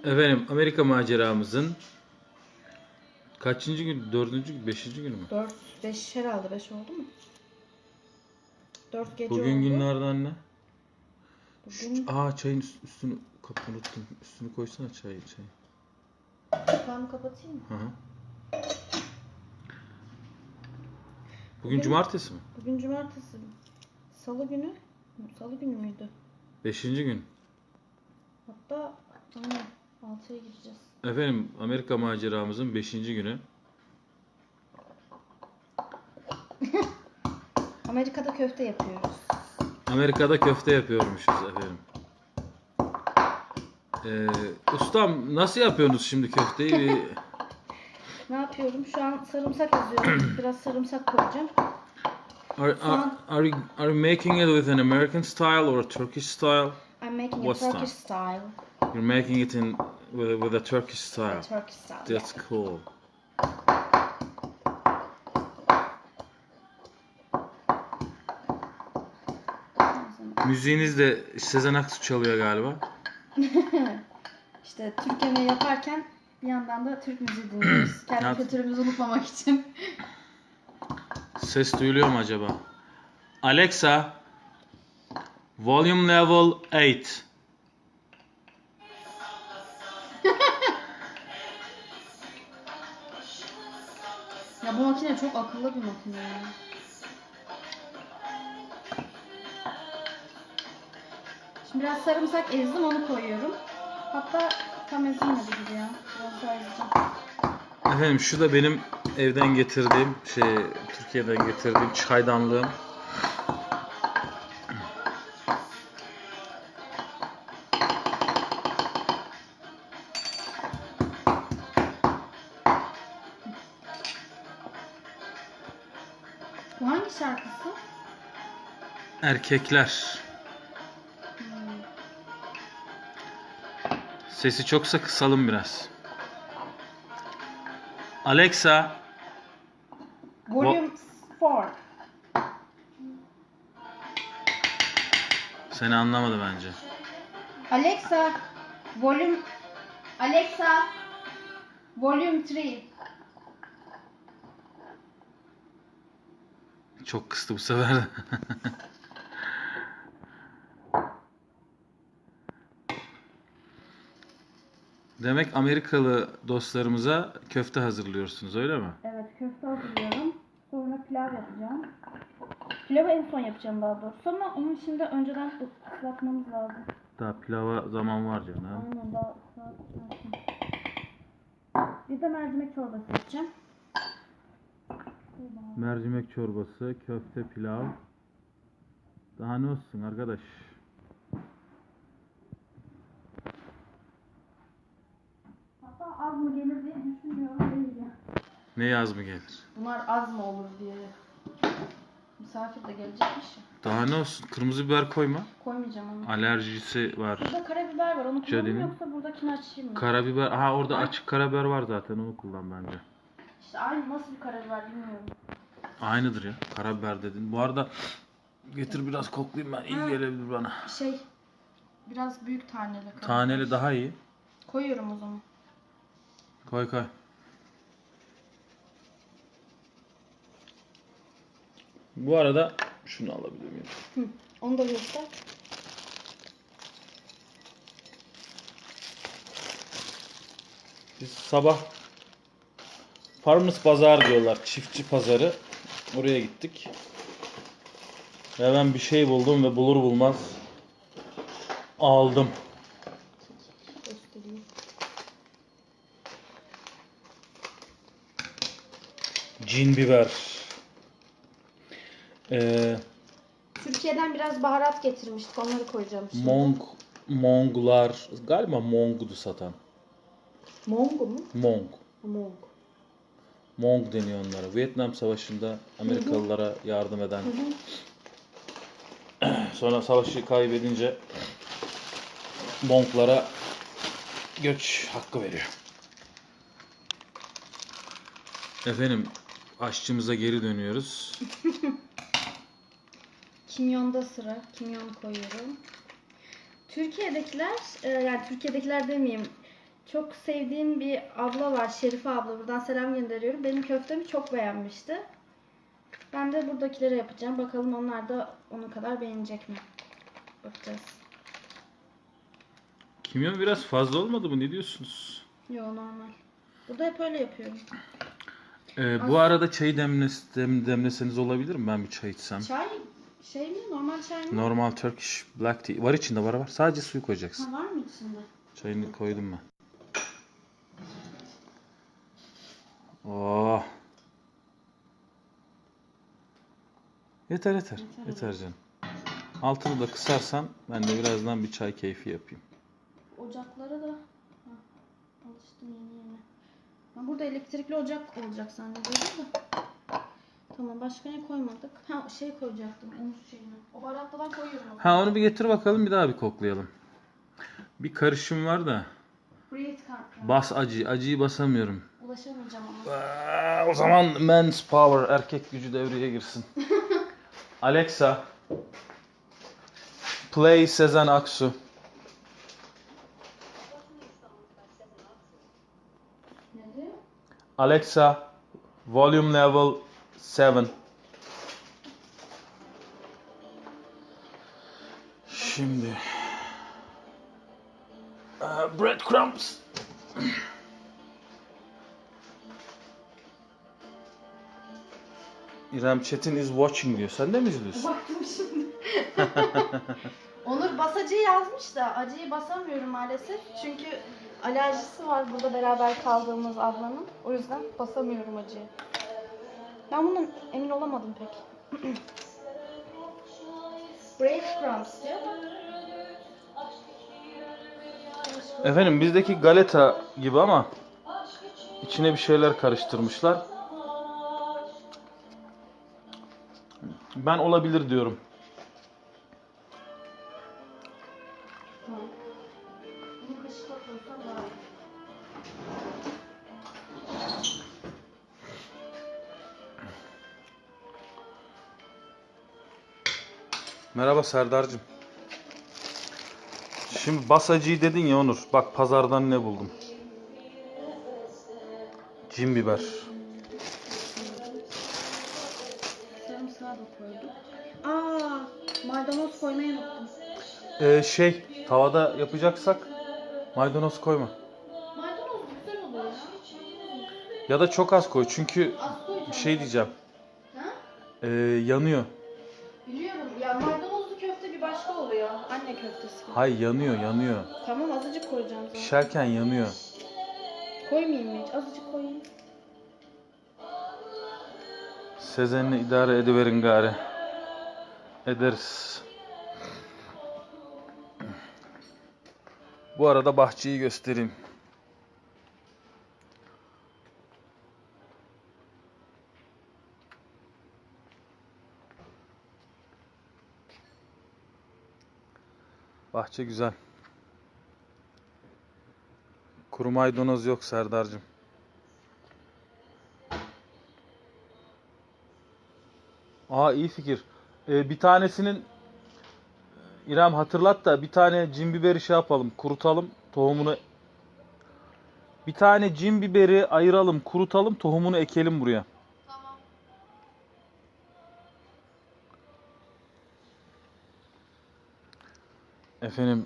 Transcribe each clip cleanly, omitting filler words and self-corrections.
Efendim Amerika maceramızın kaçıncı gün? Dördüncü gün, beşinci günü mü? 4, 5 herhalde 5 oldu mu? 4 gece Bugün oldu. günlerden ne? Bugün Çayın üstünü unuttum. Üstünü koysana çay. kapağını kapatayım mı? Hı hı. Bugün cumartesi mi? Bugün cumartesi. Salı günü. Salı günü müydü? Beşinci gün. Hatta aynen 6'ya gireceğiz. Efendim Amerika maceramızın beşinci günü. Amerika'da köfte yapıyoruz. Amerika'da köfte yapıyormuşuz efendim. Ustam nasıl yapıyorsunuz şimdi köfteyi? Ne yapıyorum? Şu an sarımsak yazıyorum. Biraz sarımsak koyacağım. Are you making it with an American style or a Turkish style? I'm making What a Turkish style. You're making it with a Turkish style. A Turkish style. That's yeah. cool. Müziğiniz de Sezen Aksu çalıyor galiba. İşte Türk yemeği yaparken bir yandan da Türk müziği dinliyoruz. Kendi kültürümüzü unutmamak için. Ses duyuluyor mu acaba? Alexa, volume level 8. Ya bu makine çok akıllı bir makine ya. Şimdi biraz sarımsak ezdim, onu koyuyorum. Hatta tam ezilmedi gibi ya. Biraz daha ezeceğim. Efendim şu da benim evden getirdiğim Türkiye'den getirdiğim çaydanlığım. Bu hangi şarkısı? Erkekler. Sesi çoksa kısalım biraz. Alexa, Volume 4. seni anlamadı bence. Alexa, volume 3. Çok kıstı bu sefer de. Demek Amerikalı dostlarımıza köfte hazırlıyorsunuz, öyle mi? Evet, köfte hazırlıyorum. Sonra pilav yapacağım. Pilavı en son yapacağım daha doğrusu ama onun için de önceden ıslatmamız lazım. Daha pilava zaman var canım. Aynen, daha saat erken. Bir de mercimek çorbası yapacağım. Mercimek çorbası, köfte, pilav. Daha ne olsun arkadaş? Hatta az mı gelir diye düşünmüyorum, değil ya. Ne yaz mı gelir? Bunlar az mı olur diye. Misafir de gelecekmiş ya. Daha ne olsun? Kırmızı biber koyma. Koymayacağım onu. Alerjisi var. Burada karabiber var, onu kullanayım Cadinin. yoksa buradakini açayım mı? Karabiber. Orada açık karabiber var zaten. Onu kullan bence. İşte aynı, nasıl bir karabiber bilmiyorum. Aynıdır ya. Karabiber dedin. Bu arada getir biraz koklayayım ben. İyi gelebilir bana. Biraz büyük taneli karabiber. Taneli daha iyi. Koyuyorum o zaman. Koy. Bu arada şunu alabilir miyim? Onu da göster. Biz sabah Farmers Pazar diyorlar. Çiftçi pazarı. Oraya gittik. Ve ben bir şey buldum ve bulur bulmaz aldım. Göstereyim. Cin biber. Türkiye'den biraz baharat getirmiştik. Onları koyacağım şimdi. Monglar. Galiba Mong'du satan. Mongo mu? Mong. Mong. Mong deniyor onlara. Vietnam Savaşı'nda Amerikalılara yardım eden. Sonra savaşı kaybedince Monglara göç hakkı veriyor. Efendim aşçımıza geri dönüyoruz. Kimyonda sıra. Kimyon koyuyorum. Türkiye'dekiler, yani Türkiye'dekiler demeyeyim. Çok sevdiğim bir abla var. Şerife abla. Buradan selam gönderiyorum. Benim köftemi çok beğenmişti. Ben de buradakilere yapacağım. Bakalım onlar da onun kadar beğenecek mi? Bakacağız. Kimyon biraz fazla olmadı mı? Ne diyorsunuz? Yo, normal. Burada hep öyle yapıyorum. Bu arada çayı demleseniz olabilir mi? Ben bir çay içsem. Çay şey mi? Normal çay mı? Normal Turkish black tea. Var içinde, var. Sadece suyu koyacaksın. Ha, var mı içinde? Çayını koydum ben. Oh. Yeter canım. Altını da kısarsan ben de birazdan bir çay keyfi yapayım. Ocaklara da alıştım yeni. Ben burada elektrikli ocak olacak zannediyordum da. Tamam, başka ne koymadık? Ha, şey koyacaktım, unut şeyini. O baharatlıdan koyuyorum. Ha, onu bir getir bakalım, bir daha bir koklayalım. Bir karışım var da. Bas acı. Acıyı basamıyorum. Ulaşamayacağım ama. O zaman men's power, erkek gücü devreye girsin. Alexa, play Sezen Aksu. Ne diyor? Alexa, volume level 7. Şimdi breadcrumbs. İrem Çetin is watching diyor. Sen de mi izliyorsun? Baktım şimdi. Onur bas acıyı yazmış da acıyı basamıyorum maalesef. Çünkü alerjisi var burada beraber kaldığımız ablanın. O yüzden basamıyorum acıyı. Ben bundan emin olamadım pek. Breadcrumbs diyor da. Efendim bizdeki galeta gibi ama içine bir şeyler karıştırmışlar. Ben olabilir diyorum. Bunu kaşıkla koysam daha iyi. Merhaba Serdar'cığım. Şimdi basacıyı dedin ya Onur. Bak pazardan ne buldum. Cin biber. Sarımsağı da koyduk. Maydanoz koymayı unuttum. Tavada yapacaksak maydanoz koyma. Maydanoz güzel oluyor ya. Ya da çok az koy çünkü Az koyacağım. bir şey diyeceğim. Ha? Yanıyor. Biliyorum ya, maydanozlu köfte bir başka oluyor. Anne köftesi gibi. Hay yanıyor. Tamam, azıcık koyacağım zaten. Pişerken yanıyor. Koymayayım mı hiç? Azıcık koyayım. Sezen'le idare ediverin gari. Ederiz. Bu arada bahçeyi göstereyim. Bahçe güzel. Kuru maydanoz yok Serdar'cığım. İyi fikir. Bir tanesinin İrem hatırlat da bir tane cin biberi şey yapalım, kurutalım, tohumunu. Bir tane cin biberi ayıralım, kurutalım, tohumunu ekelim buraya. Tamam. Efendim.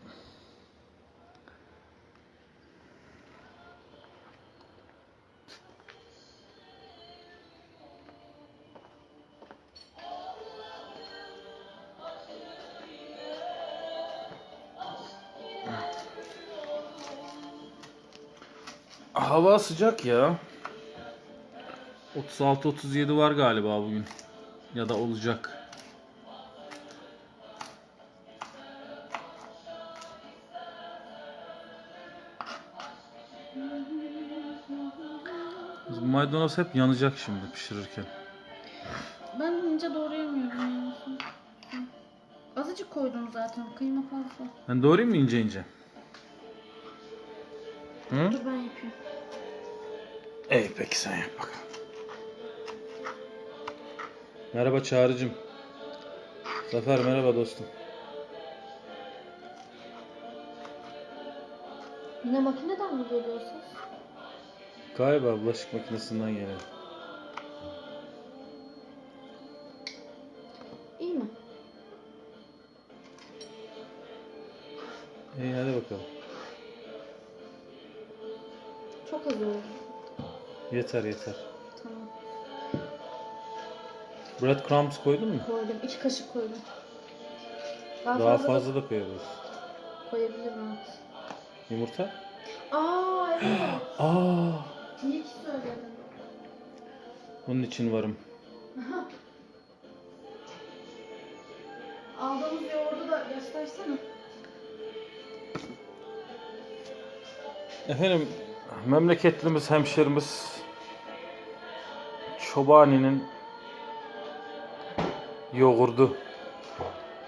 Hava sıcak ya. 36-37 var galiba bugün. Ya da olacak. Maydanoz hep yanacak şimdi pişirirken. Ben ince doğrayamıyorum yani. Azıcık koydum zaten. Kıyma fazla. Ben doğrayayım mı ince ince? Hı? Dur ben yapayım. İyi peki sen yap bakalım. Merhaba Çağrı'cığım. Zafer merhaba dostum. Yine makineden mi geliyor ses? Galiba bulaşık makinesinden geliyor. İyi mi? İyi hadi bakalım. Çok az oldu. Yeter yeter. Tamam. Breadcrumbs koydun mu? Koydum. 2 kaşık koydum. Daha fazla da koyabiliriz. Koyabilirim evet. Yumurta? Aa evet. Aa, İyi ki söyledin. bunun için varım. Aldığımız yoğurdu da göstersene. Efendim, memleketlimiz, hemşerimiz Çobani'nin yoğurdu.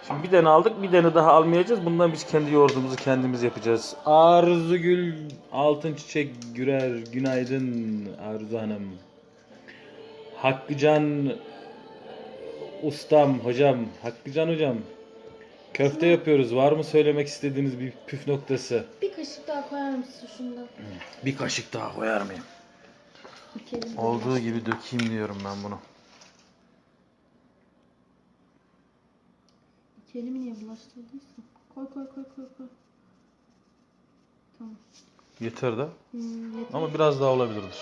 Şimdi bir tane aldık, bir tane daha almayacağız. Bundan biz kendi yoğurdumuzu kendimiz yapacağız. Arzugül Altın Çiçek Gürer, günaydın Arzu Hanım. Hakkıcan ustam, hocam, Hakkıcan hocam. Köfte yapıyoruz. Var mı söylemek istediğiniz bir püf noktası? Bir kaşık daha koyar mısın şundan? Bir kaşık daha koyar mıyım? İki elim Olduğu bulaştı. gibi dökeyim diyorum ben bunu. İki elimi niye bulaştırdıysa? Koy koy koy koy koy. Tamam. Yeter de. Yeter. Ama biraz daha olabilirdir.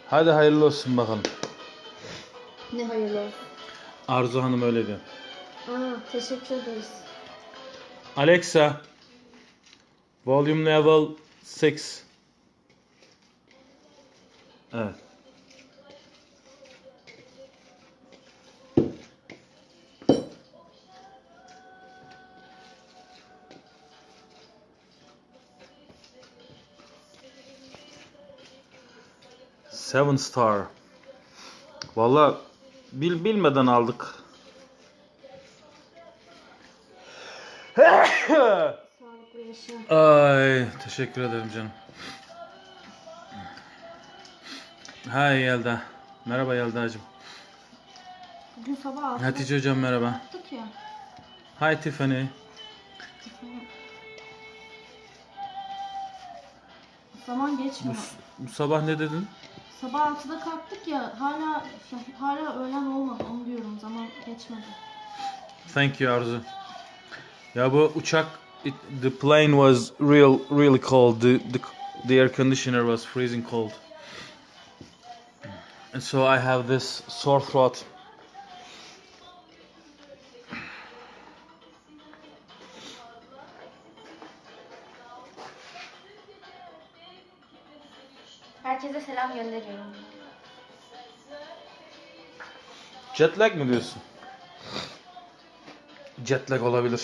Hadi hayırlı olsun bakalım. Ne hayırlı olsun. Arzu Hanım öyle diyor. Aa, teşekkür ederiz. Alexa, volume level 6. Evet. Seven star. Vallahi bilmeden aldık. Sağlıklı yaşa. Ay, teşekkür ederim canım. Hay Yelda. Merhaba Yelda'cığım. Bugün sabah 6'da Hatice hocam merhaba. yaptık ya. Hi Tiffany. Zaman geçmiyor. Bu sabah ne dedin? Sabah 6'da kalktık ya hala öğlen olmadı onu diyorum zaman geçmedi. Thank you Arzu. Ya bu uçak, the plane was really cold. The air conditioner was freezing cold. And so I have this sore throat. Herkese selam gönderiyorum. Jet lag mi diyorsun? Jet lag olabilir.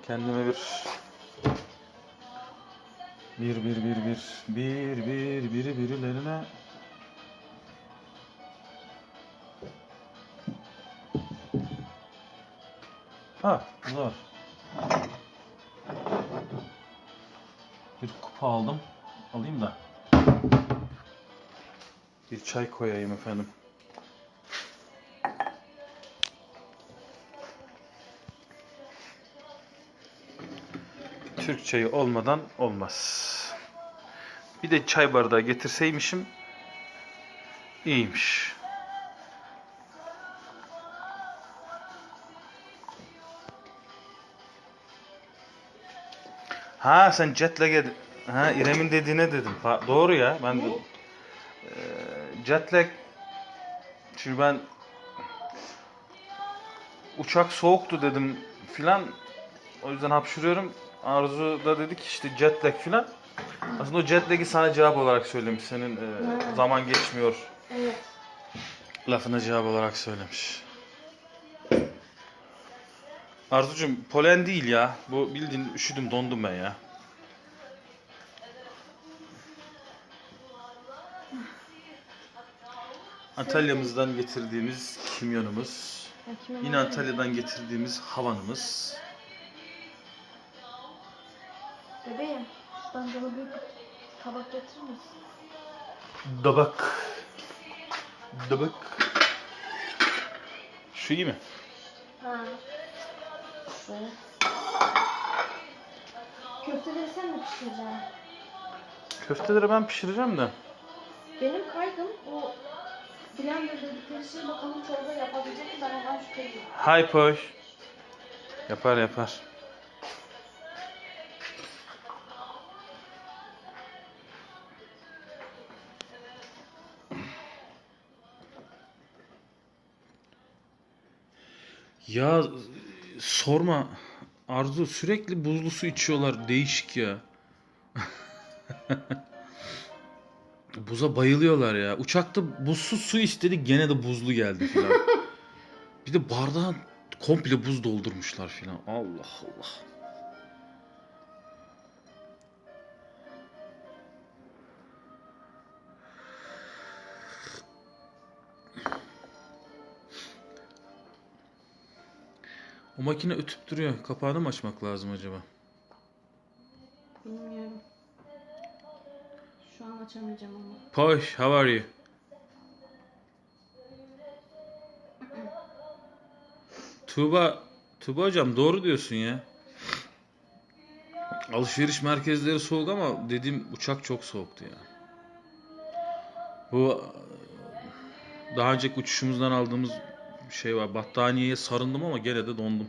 Kendime birilerine ha, bu da var. Bir kupa aldım. Alayım da. Bir çay koyayım efendim. Türk çayı olmadan olmaz. Bir de çay bardağı getirseymişim iyiymiş. Ha sen jet lag'e ha İrem'in dediğine dedim. Doğru ya. Ben de jet lag, şimdi ben uçak soğuktu dedim filan. O yüzden hapşırıyorum. Arzu da dedi ki işte jet lag filan. Aslında o jet lag'i sana cevap olarak söylemiş. Senin zaman geçmiyor Evet. lafına cevap olarak söylemiş. Arzucuğum polen değil ya. Bu bildiğin üşüdüm dondum ben ya. Antalya'mızdan getirdiğimiz kimyonumuz. Yine Antalya'dan getirdiğimiz havanımız. Bebeğim ben bana büyük bir tabak getirir misin? Dabak. Şu iyi mi? Ha. Şöyle. Köfteleri sen mi pişireceksin? Köfteleri ben pişireceğim de. Benim kaygım o blender dedikleri şey bakalım çorba yapabilecek mi? Ben ondan şüpheliyim. Hi Poş. Yapar yapar. Ya sorma Arzu, sürekli buzlu su içiyorlar, değişik ya. Buza bayılıyorlar ya. Uçakta buzsuz su istedik, gene de buzlu geldi filan. Bir de bardağın komple buz doldurmuşlar filan. Allah Allah. O makine ötüp duruyor. Kapağını mı açmak lazım acaba? Bilmiyorum. Şu an açamayacağım ama. Poş, how are you? Tuğba hocam doğru diyorsun ya. Alışveriş merkezleri soğuk ama dediğim uçak çok soğuktu ya. Bu daha önceki uçuşumuzdan aldığımız şey var. Battaniyeye sarındım ama gene de dondum.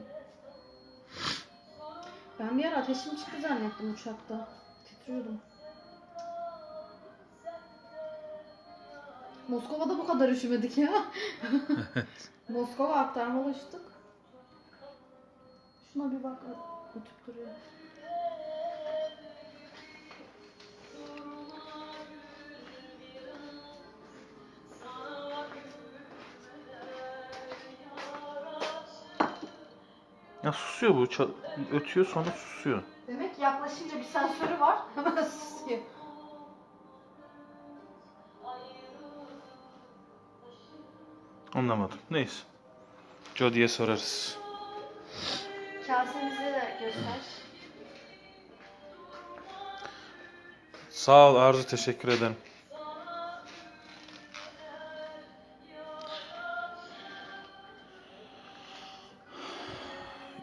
Ben bir ara ateşim çıktı zannettim uçakta. Titriyordum. Moskova'da bu kadar üşümedik ya. Moskova aktarmalı uçtuk. Şuna bir bak, ötüp duruyor. Ya susuyor bu. Ötüyor sonra susuyor. Demek ki yaklaşınca bir sensörü var. Hemen susuyor. Anlamadım. Neyse. Jodie'ye sorarız. Kasemizi de göster. Sağ ol Arzu, teşekkür ederim.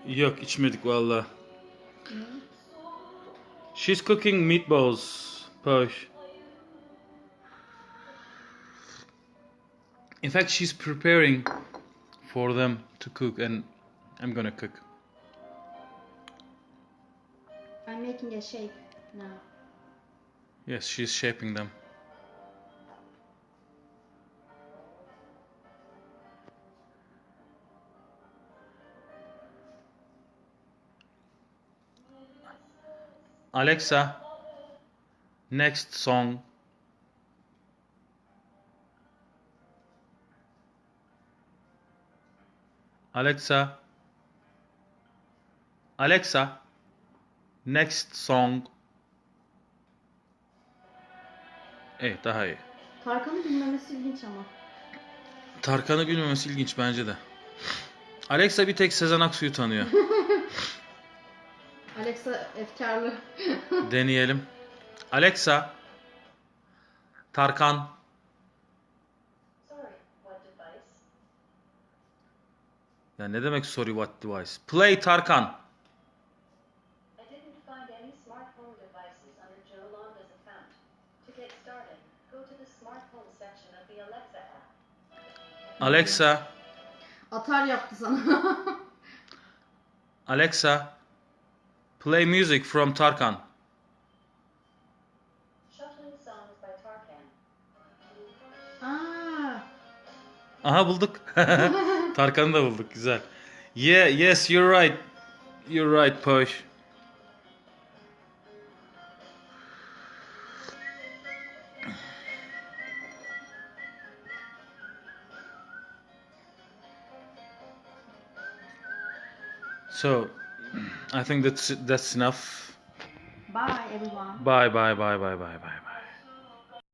Yok, içmedik valla. She's cooking meatballs. Posh. In fact, she's preparing for them to cook and I'm gonna cook. I'm making a shape now. Yes, she's shaping them. Alexa, next song. Alexa, next song. Evet, daha iyi. Tarkan'ı bilmemesi ilginç ama. Tarkan'ı bilmemesi ilginç bence de. Alexa bir tek Sezen Aksu'yu tanıyor. Alexa efkarlı. Deneyelim. Alexa, Tarkan. Sorry, what device? Ya ne demek sorry what device? Play Tarkan. I didn't find any smartphone devices under Joe Londa's account. To get started, go to the smartphone section of the Alexa app. Alexa, Atar yaptı sana. Alexa, play music from Tarkan. Shuffling songs by Tarkan. Aa, Aha bulduk. Tarkan'ı da bulduk. Güzel. Yeah, yes, you're right. You're right, Posh. So, I think that's enough. bye everyone. Bye, bye, bye, bye, bye, bye.